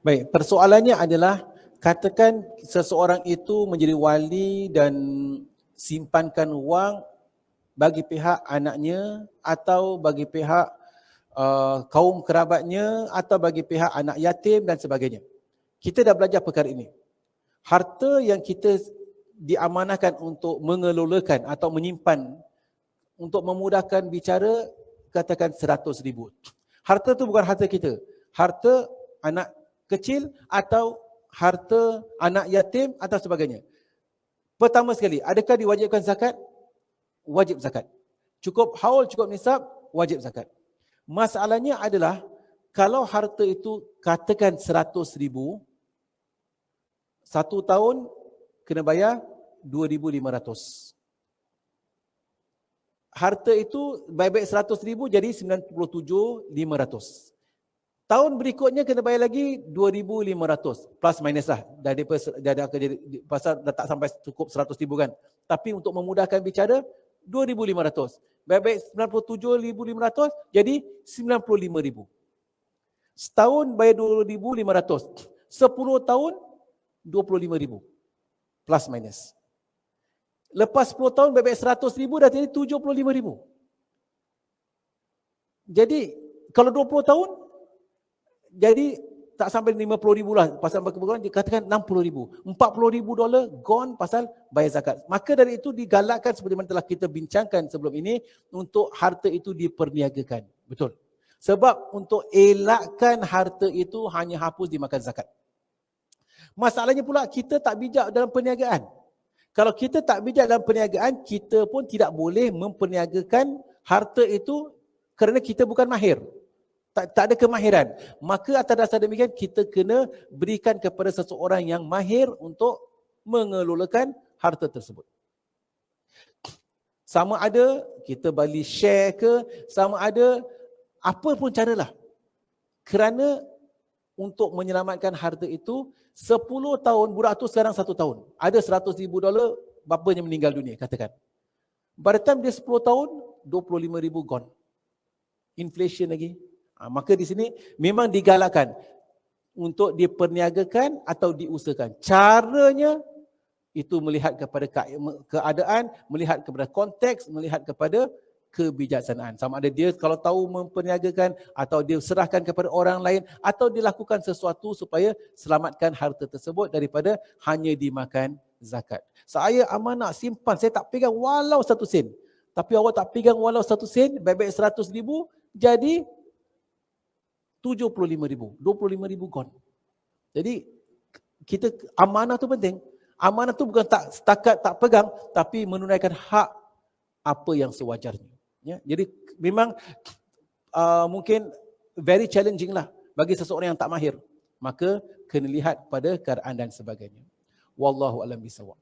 Baik, persoalannya adalah katakan seseorang itu menjadi wali dan simpankan wang bagi pihak anaknya atau bagi pihak kaum kerabatnya atau bagi pihak anak yatim dan sebagainya. Kita dah belajar perkara ini. Harta yang kita diamanahkan untuk mengelolakan atau menyimpan untuk memudahkan bicara, katakan 100,000. Harta tu bukan harta kita. Harta anak kecil atau harta anak yatim atau sebagainya. Pertama sekali, adakah diwajibkan zakat? Wajib zakat. Cukup haul, cukup nisab, wajib zakat. Masalahnya adalah kalau harta itu katakan 100,000, 1 tahun kena bayar 2,500. Harta itu baik-baik 100,000 jadi 97,500. Tahun berikutnya kena bayar lagi 2,500 plus minus lah. Pasal dah tak sampai cukup 100,000 kan. Tapi untuk memudahkan bicara 2,500. Baik-baik 97,500 jadi 95,000. Setahun bayar 2,500. 10 tahun 25,000 plus minus. Lepas 10 tahun baik-baik 100,000 dah jadi 75,000. Jadi kalau 20 tahun jadi tak sampai 50,000 lah. Pasal berkurang dikatakan 60,000. $40,000 gone pasal bayar zakat. Maka dari itu digalakkan seperti mana telah kita bincangkan sebelum ini untuk harta itu diperniagakan. Betul. Sebab untuk elakkan harta itu hanya hapus dimakan zakat. Masalahnya pula kita tak bijak dalam perniagaan. Kalau kita tak bijak dalam perniagaan, kita pun tidak boleh memperniagakan harta itu kerana kita bukan mahir. Tak ada kemahiran. Maka atas dasar demikian kita kena berikan kepada seseorang yang mahir untuk mengelolakan harta tersebut. Sama ada kita bagi share ke, sama ada apa pun caralah. Kerana untuk menyelamatkan harta itu 10 tahun, budak tu sekarang 1 tahun. Ada $100,000, bapanya meninggal dunia, katakan. Pada time dia 10 tahun, 25,000 gone. Inflation lagi. Maka di sini memang digalakkan untuk diperniagakan atau diusahakan. Caranya itu melihat kepada keadaan, melihat kepada konteks, melihat kepada kebijaksanaan. Sama ada dia kalau tahu memperniagakan atau dia serahkan kepada orang lain atau dilakukan sesuatu supaya selamatkan harta tersebut daripada hanya dimakan zakat. Saya amanah simpan, saya tak pegang walau 1 sen. Tapi awak tak pegang walau 1 sen, baik-baik 100,000 jadi 75,000, 25,000 gone. Jadi kita amanah tu penting. Amanah tu bukan tak setakat tak pegang, tapi menunaikan hak apa yang sewajarnya. Ya, jadi memang mungkin very challenging lah bagi seseorang yang tak mahir. Maka kena lihat pada keadaan dan sebagainya. Wallahu a'lam bishawab.